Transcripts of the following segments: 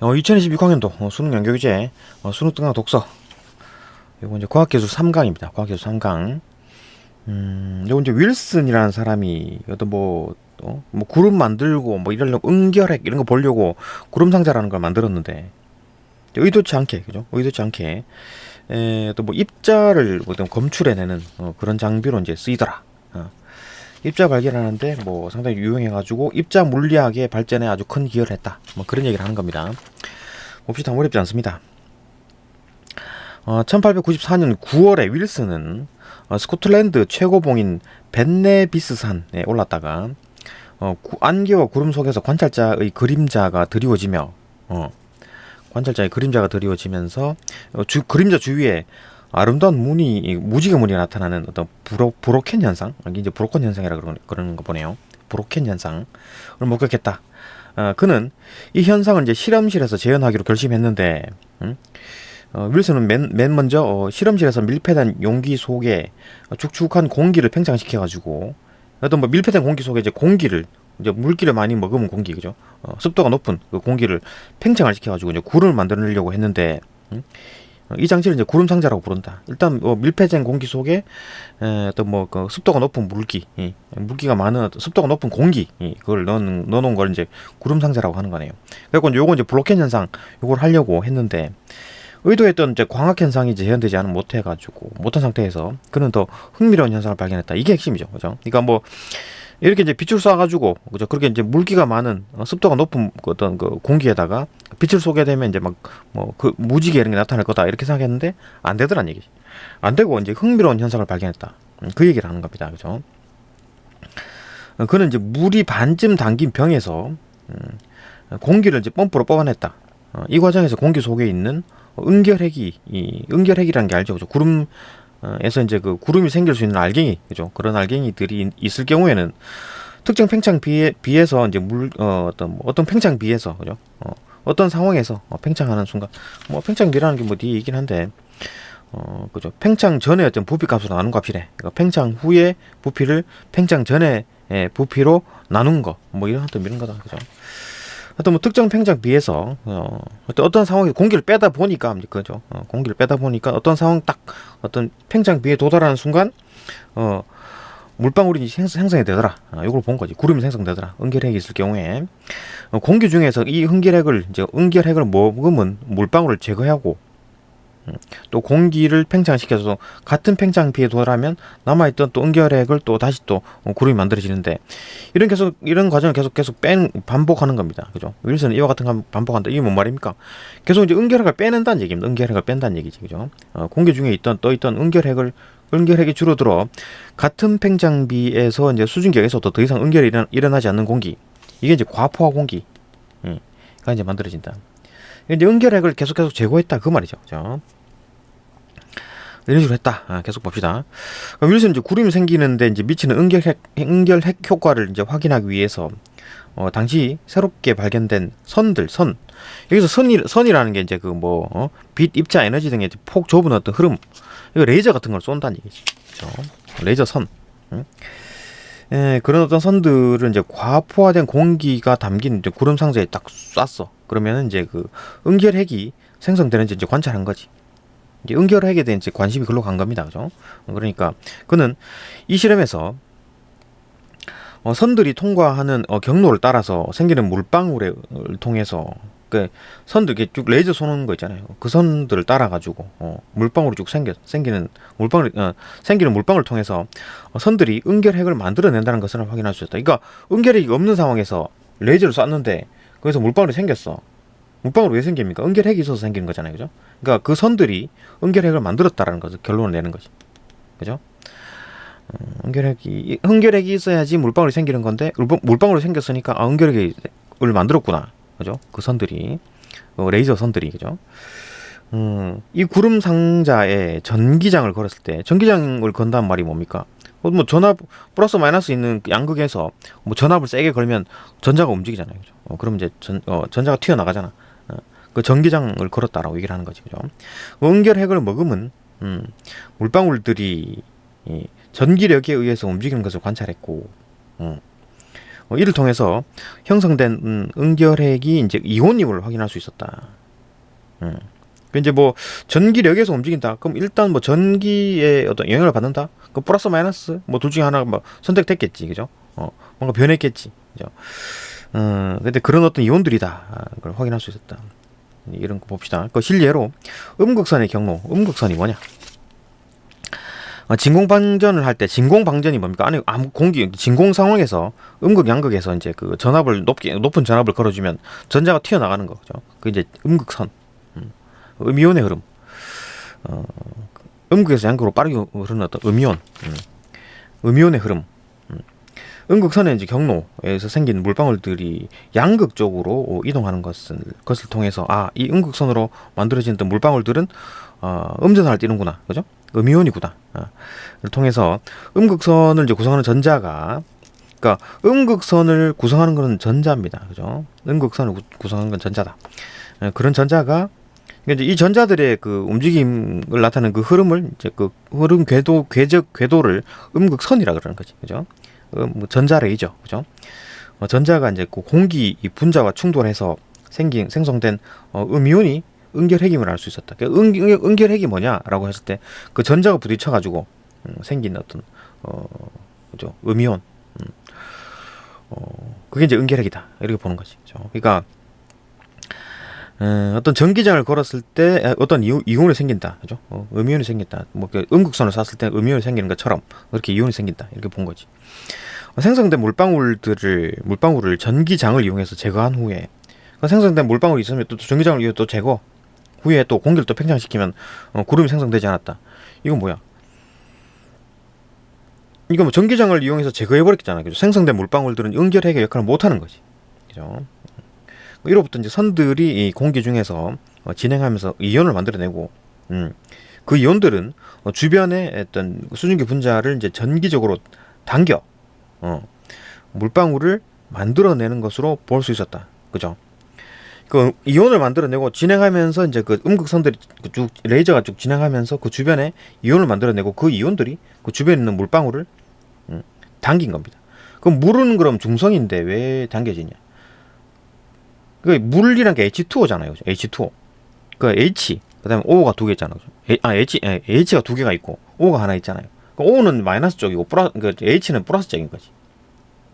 2022 학년도 수능 연결규제 수능 등락 독서 요거 이제 과학기술 3강입니다. 과학기술 3강. 요거 이제 윌슨이라는 사람이 어떤 뭐 구름 만들고 뭐 이러려고 응결핵 이런 거 보려고 구름 상자라는 걸 만들었는데 의도치 않게, 그죠? 의도치 않게 또 뭐 입자를 어떤 검출해내는 그런 장비로 이제 쓰이더라. 입자 발견하는데 뭐 상당히 유용해가지고 입자 물리학의 발전에 아주 큰 기여를 했다. 뭐 그런 얘기를 하는 겁니다. 봅시다. 어렵지 않습니다. 1894년 9월에 윌슨은 스코틀랜드 최고봉인 벤네비스산에 올랐다가 안개와 구름 속에서 관찰자의 그림자가 드리워지며 그림자 주위에 아름다운 무지개 무늬가 나타나는 어떤 브로켄 현상, 이제 브로컨 현상이라 그러는 거 보네요. 브로켄 현상을 목격했다. 그는 이 현상을 이제 실험실에서 재현하기로 결심했는데, 윌슨은 맨 먼저 실험실에서 밀폐된 용기 속에 축축한 공기를 팽창시켜가지고 어떤 뭐 밀폐된 공기 속에 이제 공기를 이제 물기를 많이 먹으면 공기, 그죠? 습도가 높은 그 공기를 팽창을 시켜가지고 이제 구름을 만들려고 했는데, 이 장치를 이제 구름 상자라고 부른다. 일단 밀폐된 공기 속에 어떤 그 습도가 높은 물기가 많은 습도가 높은 공기, 그걸 넣어놓은 걸 이제 구름 상자라고 하는 거네요. 그래서 요거 이제 블로켄 현상 요걸 하려고 했는데 의도했던 이제 광학 현상이 재현되지 않은 못한 상태에서 그는 더 흥미로운 현상을 발견했다. 이게 핵심이죠, 그죠? 그러니까 뭐 이렇게 이제 빛을 쏴가지고, 그죠? 그렇게 이제 물기가 많은 습도가 높은 어떤 그 공기에다가 빛을 쏘게 되면 이제 그 무지개 이런 게 나타날 거다 이렇게 생각했는데 안 되더란 얘기지. 안 되고 이제 흥미로운 현상을 발견했다. 그 얘기를 하는 겁니다, 그죠? 그는 이제 물이 반쯤 담긴 병에서 공기를 이제 펌프로 뽑아냈다. 이 과정에서 공기 속에 있는 응결핵이라는 게 알죠, 그죠? 에서 이제 그 구름이 생길 수 있는 알갱이, 그죠? 그런 알갱이들이 있을 경우에는 특정 팽창 비에서 이제 어떤 팽창 비에서, 그죠? 어떤 상황에서 팽창하는 순간, 뭐 팽창비라는 게 뭐 뒤에 있긴 한데, 그죠? 팽창 전에 어떤 부피 값으로 나눈 값이래. 그러니까 팽창 후에 부피를 팽창 전에 부피로 나눈 거, 뭐 이런 거다, 그죠? 어떤 뭐 특정 팽창 비에서 어떤 상황에 공기를 빼다 보니까, 그죠? 공기를 빼다 보니까 어떤 상황 어떤 팽창 비에 도달하는 순간 물방울이 생성이 되더라. 이걸 본 거지. 구름이 생성되더라. 응결핵이 있을 경우에 공기 중에서 이 응결핵을 먹으면 물방울을 제거하고 또 공기를 팽창시켜서 같은 팽창비에 도달하면 남아있던 또 응결핵을 또 다시 또 구름이 만들어지는데 이런 과정을 계속 반복하는 겁니다. 그죠? 윌슨은 이와 같은 거 반복한다. 이게 뭔 말입니까? 계속 이제 응결핵을 빼낸다는 얘기입니다. 응결핵을 뺀다는 얘기지. 그죠? 공기 중에 떠있던 응결핵이 줄어들어 같은 팽창비에서 이제 수증기에서 더 이상 응결이 일어나지 않는 공기. 이게 이제 과포화 공기가 이제 만들어진다. 이제 응결핵을 계속 제거했다. 그 말이죠. 그죠? 이런 식으로 했다. 계속 봅시다. 윌슨은 이제 구름이 생기는데 이제 미치는 응결핵 효과를 이제 확인하기 위해서 당시 새롭게 발견된 선 여기서 선이라는 게 이제 빛 입자 에너지 등의 폭 좁은 어떤 흐름, 이거 레이저 같은 걸 쏜다는 얘기지. 그렇죠? 레이저 선. 그런 어떤 선들을 이제 과포화된 공기가 담긴 이제 구름 상자에 딱 쐈어. 그러면은 이제 그 응결핵이 생성되는지 이제 관찰한 거지. 이제 응결핵에 대한 이제 관심이 글로 간 겁니다, 그죠? 그러니까 그는 이 실험에서 선들이 통과하는 경로를 따라서 생기는 물방울을 통해서 그 선들 이렇게 쭉 레이저 쏘는 거 있잖아요. 그 선들을 따라 가지고 물방울이 쭉 생기는 물방울을 통해서 선들이 응결핵을 만들어낸다는 것을 확인할 수 있다. 그러니까 응결핵이 없는 상황에서 레이저를 쐈는데 거기서 물방울이 생겼어. 물방울이 왜 생깁니까? 응결핵이 있어서 생기는 거잖아요, 그죠? 그러니까 그 선들이 응결핵을 만들었다라는 것을 결론을 내는 거지, 그죠? 응결핵이 있어야지 물방울이 생기는 건데 물방울이 생겼으니까 응결핵을 만들었구나, 그죠? 그 선들이 레이저 선들이, 그죠? 이 구름 상자에 전기장을 걸었을 때 전기장을 건다는 말이 뭡니까? 뭐 전압 플러스 마이너스 있는 양극에서 뭐 전압을 세게 걸면 전자가 움직이잖아요, 그죠? 그럼 이제 전자가 튀어나가잖아. 그 전기장을 걸었다라고 얘기를 하는 거지, 그죠? 응결핵을 먹으면 물방울들이 전기력에 의해서 움직이는 것을 관찰했고, 이를 통해서 형성된 응결핵이 이제 이온임을 확인할 수 있었다. 이제 뭐 전기력에서 움직인다. 그럼 일단 뭐 전기에 어떤 영향을 받는다. 그 플러스 마이너스 뭐 둘 중에 하나가 뭐 선택됐겠지, 그죠? 뭔가 변했겠지, 그죠? 근데 그런 어떤 이온들이다. 그걸 확인할 수 있었다. 이런 거 봅시다. 그 실례로 음극선의 경로, 음극선이 뭐냐? 진공방전을 할 때 진공방전이 뭡니까? 안에 아무 공기 진공 상황에서 음극 양극에서 이제 그 전압을 높은 전압을 걸어주면 전자가 튀어나가는 거죠. 그 이제 음극선, 음이온의 흐름. 음극에서 양극으로 빠르게 흐르는 어떤 음이온, 음이온의 흐름. 음극선의 이제 경로에서 생긴 물방울들이 양극 쪽으로 이동하는 것을 통해서 이 음극선으로 만들어진 어떤 물방울들은 음전선을 띠는구나, 그죠? 음이온이구나. 를 통해서 음극선을 이제 구성하는 전자가, 그러니까 음극선을 구성하는 것은 전자입니다, 그죠? 음극선을 구성하는 건 전자다. 그런 전자가 이제 이 전자들의 그 움직임을 나타내는 그 흐름을 이제 그 흐름 궤도를 음극선이라 그러는 거지, 그죠? 뭐 전자레이저, 그죠? 전자가 이제 그 공기 분자와 충돌해서 생성된 음이온이 응결핵임을 알 수 있었다. 그러니까 응결핵이 뭐냐라고 했을 때 그 전자가 부딪혀가지고 생긴 어떤 그죠? 음이온, 그게 이제 응결핵이다, 이렇게 보는 거지, 그죠? 그러니까 어떤 전기장을 걸었을 때 어떤 이온이 생긴다, 그죠? 음이온이 생긴다. 뭐 음극선을 쐈을 때 음이온이 생기는 것처럼 그렇게 이온이 생긴다, 이렇게 본 거지. 생성된 물방울을 전기장을 이용해서 제거한 후에, 생성된 물방울이 있으면 또 전기장을 이용해 또 제거 후에 또 공기를 또 팽창시키면 구름이 생성되지 않았다. 이건 뭐야? 이거 뭐 전기장을 이용해서 제거해버렸잖아, 그죠? 생성된 물방울들은 응결핵의 역할을 못하는 거지, 그죠? 이로부터 이제 선들이 이 공기 중에서 진행하면서 이온을 만들어내고, 그 이온들은 주변의 어떤 수증기 분자를 이제 전기적으로 당겨 물방울을 만들어내는 것으로 볼 수 있었다, 그죠? 그 이온을 만들어내고 진행하면서 이제 그 음극선들이 쭉 레이저가 쭉 진행하면서 그 주변에 이온을 만들어내고 그 이온들이 그 주변에 있는 물방울을 당긴 겁니다. 그럼 물은 그럼 중성인데 왜 당겨지냐? 그 물이란 게 H2O잖아요. H2O. 그 H, 그다음에 O가 두 개 있잖아요. H가 두 개가 있고 O가 하나 있잖아요. 그 O는 마이너스 쪽이고 그 H는 플러스 쪽인 거지,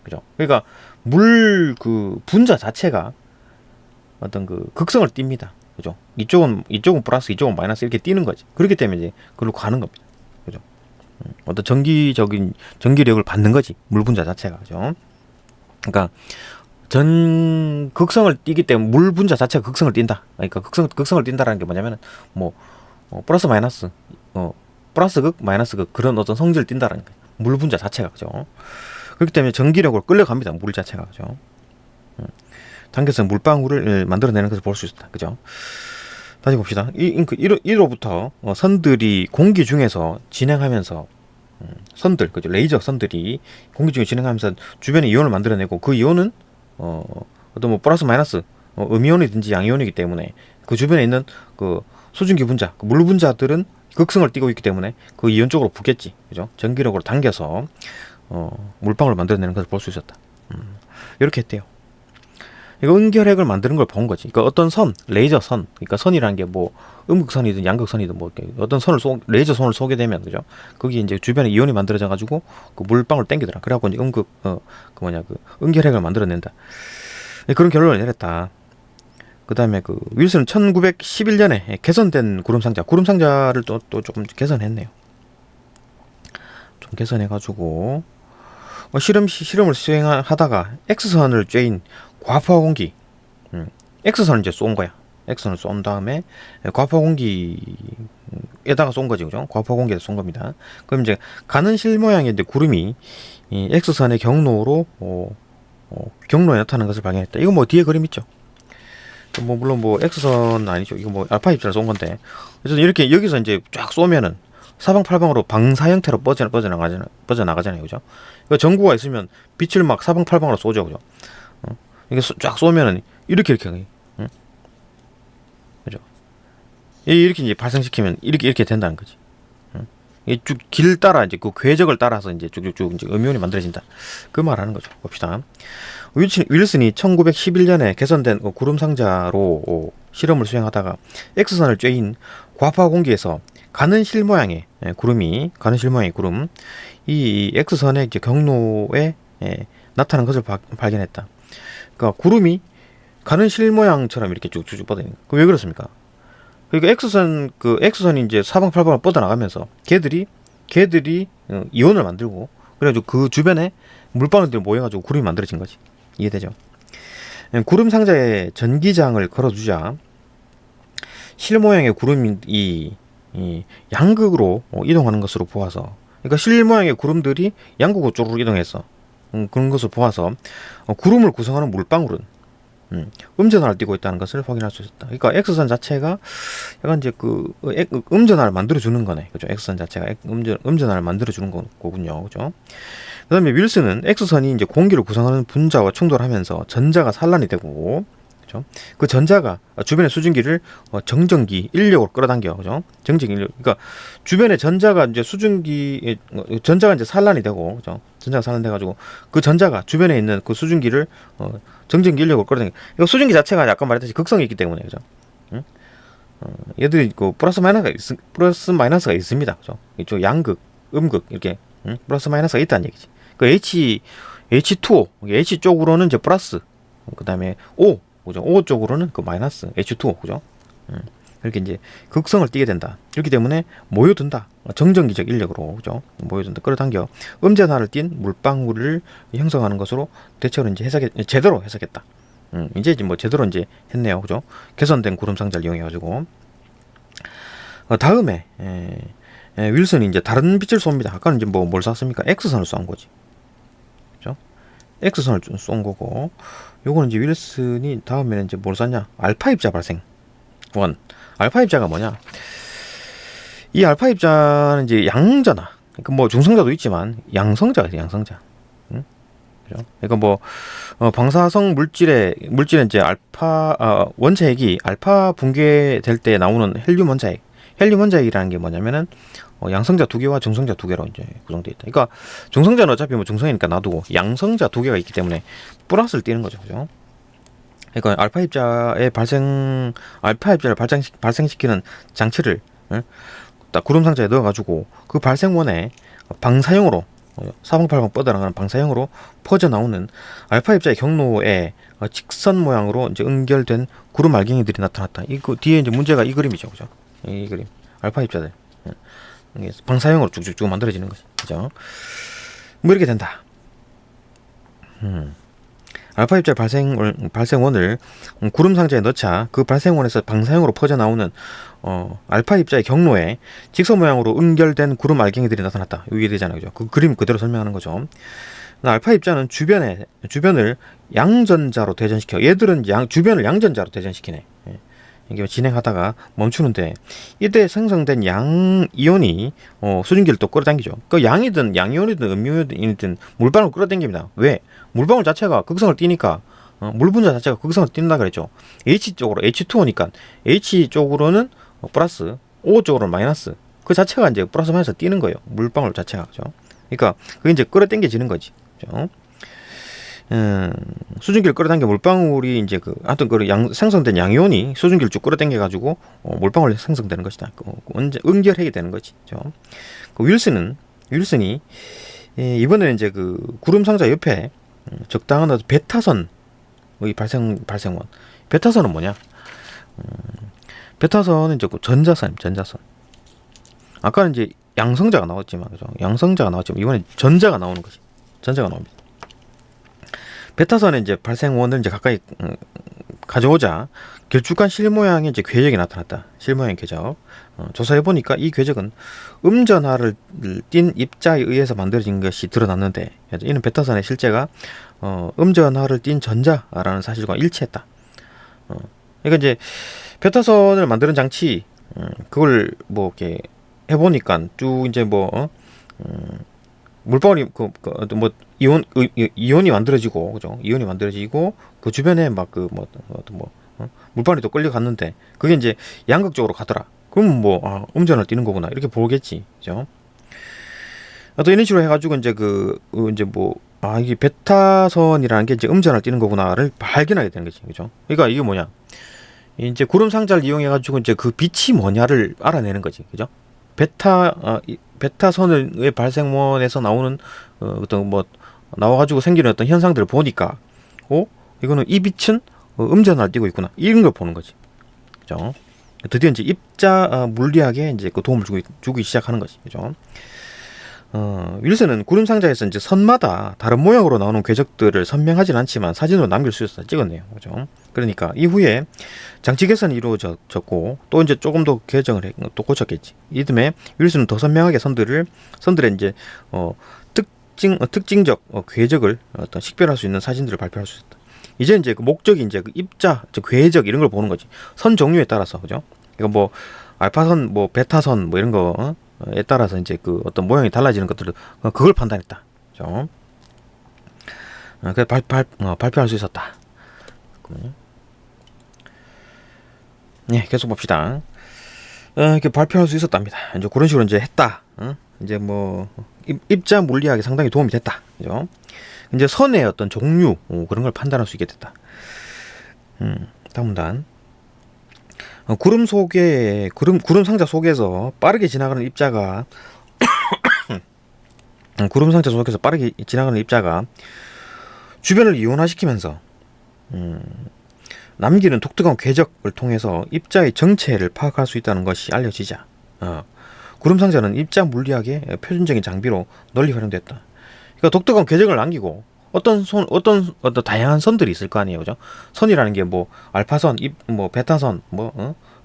그죠? 그러니까 물 그 분자 자체가 어떤 그 극성을 띱니다, 그죠? 이쪽은 플러스, 이쪽은 마이너스 이렇게 띄는 거지. 그렇기 때문에 이제 그걸로 가는 겁니다, 그죠? 어떤 전기적인 전기력을 받는 거지, 물 분자 자체가, 그죠? 그러니까 전 극성을 띠기 때문에 물 분자 자체가 극성을 띈다. 그러니까 극성을 띈다라는 게 뭐냐면은 뭐 플러스 마이너스, 플러스 극 마이너스 극 그런 어떤 성질을 띈다라는 거예요. 물 분자 자체가, 그죠? 그렇기 때문에 전기력으로 끌려갑니다, 물 자체가, 그죠? 당겨서 물방울을 만들어내는 것을 볼 수 있다, 그죠? 다시 봅시다. 이로부터 선들이 공기 중에서 진행하면서 선들, 그죠? 레이저 선들이 공기 중에 진행하면서 주변에 이온을 만들어내고 그 이온은 어떤 뭐 플러스 마이너스 음이온이든지 양이온이기 때문에 그 주변에 있는 그 수증기 분자, 그 물 분자들은 극성을 띠고 있기 때문에 그 이온 쪽으로 붙겠지, 그죠? 전기력으로 당겨서 물방울을 만들어내는 것을 볼 수 있었다. 이렇게 했대요. 이거 응결핵을 만드는 걸 본 거지. 그러니까 어떤 선, 레이저 선, 그러니까 선이라는 게 뭐 음극선이든 양극선이든 뭐 어떤 선을 레이저 선을 쏘게 되면, 그죠? 거기 이제 주변에 이온이 만들어져 가지고 그 물방울 땡기더라. 그래갖고 이제 그 응결핵을 만들어낸다. 그런 결론을 내렸다. 그 다음에 그 윌슨은 1911년에 개선된 구름상자를 또 조금 개선했네요. 좀 개선해가지고 실험을 수행하다가 X선을 쬐인 과포화 공기, X선을 이제 쏜 거야. X선을 쏜 다음에 과포화 공기에다가 쏜 거지, 그죠? 과포화 공기에다 쏜 겁니다. 그럼 이제 가는 실 모양의 이제 구름이 이 X선의 경로로 경로에 나타나는 것을 발견했다. 이거 뭐 뒤에 그림 있죠? 뭐 물론 뭐 X선 아니죠. 이거 뭐 알파 입자를 쏜 건데, 그래서 이렇게 여기서 이제 쫙 쏘면은 사방팔방으로 방사 형태로 뻗어나가잖아요, 그죠? 그 전구가 있으면 빛을 막 사방팔방으로 쏘죠, 그죠? 이게 쫙 쏘면은 이렇게 응? 그죠? 이렇게 이제 발생시키면 이렇게 된다는 거지. 응? 쭉 길 따라 이제 그 궤적을 따라서 이제 쭉쭉쭉 이제 음이온이 만들어진다. 그 말하는 거죠. 봅시다. 윌슨이 1911년에 개선된 구름 상자로 실험을 수행하다가 X선을 쬐인 과파 공기에서 가는 실 모양의 구름, 이 X선의 이제 경로에 나타난 것을 발견했다. 그러니까 구름이 가는 실 모양처럼 이렇게 쭉쭉쭉 뻗어있는. 왜 그렇습니까? 그러니까 X선이 이제 사방팔방을 뻗어나가면서 걔들이 이온을 만들고, 그래가지고 그 주변에 물방울들이 모여가지고 구름이 만들어진 거지. 이해되죠? 구름 상자에 전기장을 걸어두자 실 모양의 구름이 이 양극으로 이동하는 것으로 보아서, 그러니까 실 모양의 구름들이 양극으로 쪼르르 이동해서 그런 것을 보아서 구름을 구성하는 물방울은 음전하를 띠고 있다는 것을 확인할 수 있었다. 그러니까 X선 자체가 약간 이제 음전하를 만들어 주는 거네, 그죠? X선 자체가 음전하를 만들어 주는 거군요, 그죠? 그다음에 윌슨은 X선이 이제 공기를 구성하는 분자와 충돌하면서 전자가 산란이 되고, 그죠? 그 전자가 주변의 수증기를 정전기 인력으로 끌어당겨, 그죠? 정전기 인력. 그러니까 주변에 전자가 이제 전자가 이제 산란이 되고, 그죠? 전자가 산란돼가지고 그 전자가 주변에 있는 그 수증기를 정전기 인력으로 끌어당겨. 이거 수증기 자체가 아까 말했듯이 극성이 있기 때문에, 그죠? 응? 얘들이 그 플러스 마이너스가 있습니다, 그죠? 이쪽 양극, 음극 이렇게 플러스 마이너스가 있다는 얘기지. 그 H2O, H 쪽으로는 이제 플러스, 그 다음에 O, 그죠? O 쪽으로는 그 마이너스, H2O, 그죠? 이렇게 이제 극성을 띠게 된다. 그렇기 때문에 모여든다. 정전기적 인력으로, 그죠? 모여든다. 끌어당겨 음전하를 띤 물방울을 형성하는 것으로 대체로 이제 제대로 해석했다. 이제 뭐 제대로 이제 했네요, 그죠? 개선된 구름 상자를 이용해가지고. 다음에 윌슨이 이제 다른 빛을 쏩니다. 아까는 이제 뭘 쐈습니까? X선을 쏜 거지. 그죠? X선을 좀 쏜 거고, 요거는 이제 윌슨이 다음에는 이제 뭘 쐈냐? 알파 입자 발생. 알파 입자가 뭐냐? 이 알파 입자는 이제 양전하. 그러니까 뭐 중성자도 있지만 양성자가 있어요, 양성자. 그죠? 그러니까 방사성 물질의 이제 원자핵이 알파 붕괴될 때 나오는 헬륨 원자핵이라는 게 뭐냐면은 양성자 2개와 중성자 2개로 이제 구성되어 있다. 그러니까 중성자는 어차피 뭐 중성이니까 놔두고 양성자 2개가 있기 때문에 플러스를 띄는 거죠, 그죠? 그러니까 알파 입자를 발생시키는 장치를 딱 구름 상자에 넣어가지고 그 발생원에 방사형으로 사방팔방 뻗어나가는 방사형으로 퍼져 나오는 알파 입자의 경로에 직선 모양으로 이제 연결된 구름 알갱이들이 나타났다. 이거 뒤에 이제 문제가 이 그림이죠, 그죠? 이 그림 알파 입자들 방사형으로 쭉쭉쭉 만들어지는 거지, 그죠? 뭐 이렇게 된다. 알파 입자 발생원을 구름 상자에 넣자 그 발생원에서 방사형으로 퍼져 나오는 알파 입자의 경로에 직선 모양으로 연결된 구름 알갱이들이 나타났다. 이게 되잖아요, 그죠? 그 그림 그대로 설명하는 거죠. 알파 입자는 주변을 양전자로 대전시켜. 얘들은 주변을 양전자로 대전시키네. 이게 진행하다가 멈추는데 이때 생성된 양 이온이 수증기를 또 끌어당기죠. 그 양이온이든 음이온이든 물방울 끌어당깁니다. 왜? 물방울 자체가 극성을 띠니까 물 분자 자체가 극성을 띈다 그랬죠. H 쪽으로 H2O니까 H 쪽으로는 플러스, O 쪽으로는 마이너스. 그 자체가 이제 플러스 마이너스 띄는 거예요. 물방울 자체가, 그죠? 그러니까 그게 이제 끌어당겨지는 거지, 그죠? 수증기를 끌어당겨 물방울이 이제 생성된 양이온이 수증기를 쭉 끌어당겨 가지고 물방울이 생성되는 것이다. 응결핵이 되는 거지. 그죠? 윌슨이 이번에는 이제 그 구름 상자 옆에 적당한 베타선의 발생원. 베타선은 뭐냐? 베타선은 이제 전자선. 아까는 이제 양성자가 나왔지만, 그죠? 이번에 전자가 나오는 거지. 전자가 나옵니다. 베타선의 이제 발생원을 이제 가까이 가져오자 길쭉한 실 모양의 이제 궤적이 나타났다. 실 모양의 궤적. 조사해 보니까 이 궤적은 음전하를 띤 입자에 의해서 만들어진 것이 드러났는데, 이는 베타선의 실제가 음전하를 띤 전자라는 사실과 일치했다. 그러니까 이제 베타선을 만드는 장치, 그걸 뭐 이렇게 해보니까 쭉 이제 물방울이 이온이 만들어지고, 그죠? 이온이 만들어지고 그 주변에 물방울이 또 끌려갔는데 그게 이제 양극적으로 가더라. 그럼 음전을 띄는 거구나 이렇게 보겠지, 그죠? 또 이런 식으로 해가지고 이제 이제 이게 베타선이라는 게 이제 음전을 띄는 거구나를 발견하게 되는 거지, 그죠? 그러니까 이게 뭐냐? 이제 구름 상자를 이용해가지고 이제 그 빛이 뭐냐를 알아내는 거지, 그죠? 베타선의 발생원에서 나오는 어떤 나와가지고 생기는 어떤 현상들을 보니까, 이거는 이 빛은 음전을 띄고 있구나, 이런 걸 보는 거지, 그죠? 드디어 이제 입자 물리학에 이제 그 도움을 주기 시작하는 거지, 그죠? 윌슨은 구름 상자에서 이제 선마다 다른 모양으로 나오는 궤적들을 선명하진 않지만 사진으로 남길 수 있어서 찍었네요, 그죠? 그러니까 이후에 장치 개선이 이루어졌고 또 이제 조금 더 개정을 또 고쳤겠지. 이듬해 윌슨은 더 선명하게 선들의 이제 특징적 궤적을 어떤 식별할 수 있는 사진들을 발표할 수 있다. 이제 그 목적이 이제 그 입자, 궤적 이런 걸 보는 거지. 선 종류에 따라서, 그죠? 이거 알파선, 베타선 이런 거에 따라서 이제 그 어떤 모양이 달라지는 것들을 그걸 판단했다, 그죠? 그래 발표할 수 있었다. 네, 계속 봅시다. 이렇게 발표할 수 있었답니다. 이제 그런 식으로 이제 했다. 이제 입자 물리학에 상당히 도움이 됐다, 그죠? 이제 선의 어떤 종류 그런 걸 판단할 수 있게 됐다. 다음 단. 구름 상자 속에서 빠르게 지나가는 입자가 구름 상자 속에서 빠르게 지나가는 입자가 주변을 이온화시키면서 남기는 독특한 궤적을 통해서 입자의 정체를 파악할 수 있다는 것이 알려지자 구름 상자는 입자 물리학의 표준적인 장비로 널리 활용됐다. 그러니까 독특한 궤적을 남기고 어떤 다양한 선들이 있을 거 아니에요, 그죠? 선이라는 게 알파선, 베타선,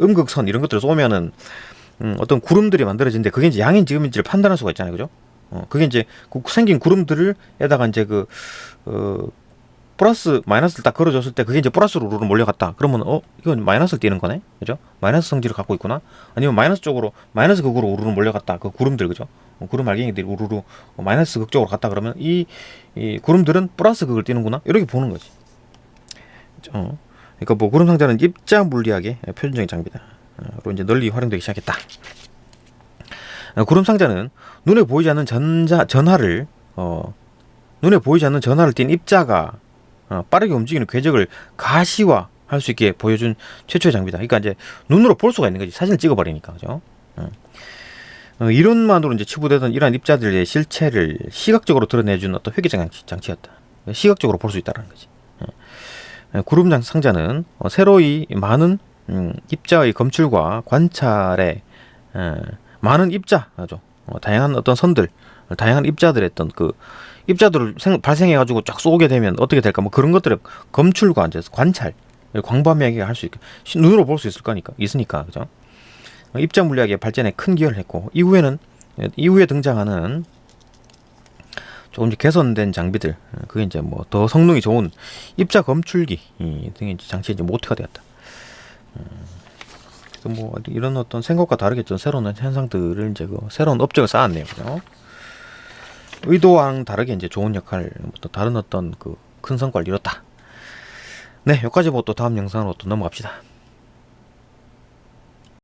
음극선 이런 것들을 쏘면은 어떤 구름들이 만들어지는데 그게 이제 양인지 음인지를 판단할 수가 있잖아요, 그죠? 그게 이제 생긴 구름들에다가 이제 플러스 마이너스를 딱 걸어줬을 때 그게 이제 플러스로 우르르 몰려갔다. 그러면 이건 마이너스를 띄는 거네, 그죠? 마이너스 성질을 갖고 있구나. 아니면 마이너스 극으로 우르르 몰려갔다. 그 구름들, 그죠? 구름 알갱이들이 우르르 마이너스 극쪽으로 갔다 그러면 이 구름들은 플러스 극을 띄는구나, 이렇게 보는 거지. 그죠? 그러니까 구름 상자는 입자 물리학의 표준적인 장비다. 로 이제 널리 활용되기 시작했다. 구름 상자는 눈에 보이지 않는 전하를 띈 입자가 빠르게 움직이는 궤적을 가시화할 수 있게 보여준 최초의 장비다. 그러니까 이제 눈으로 볼 수가 있는 거지. 사진을 찍어버리니까, 그죠? 이론만으로 이제 치부되던 이러한 입자들의 실체를 시각적으로 드러내준 어떤 회계적 장치였다. 시각적으로 볼 수 있다는 거지. 구름 상자는 새로이 많은 입자의 검출과 관찰에 많은 입자죠. 다양한 어떤 선들, 다양한 입자들의 어떤 입자들을 발생해가지고 쫙 쏘게 되면 어떻게 될까? 그런 것들을 검출과 이제 관찰, 광범위하게 할 수 있게 눈으로 볼 수 있으니까, 그죠? 입자 물리학의 발전에 큰 기여를 했고 이후에 등장하는 조금씩 개선된 장비들, 그게 이제 더 성능이 좋은 입자 검출기 등의 장치의 이제 모태가 되었다. 이런 어떤 생각과 다르게 좀 새로운 현상들을 이제 새로운 업적을 쌓았네요, 그죠? 의도와는 다르게 이제 좋은 역할, 또 다른 어떤 큰 성과를 이뤘다. 네, 여기까지 보고 또 다음 영상으로 또 넘어갑시다.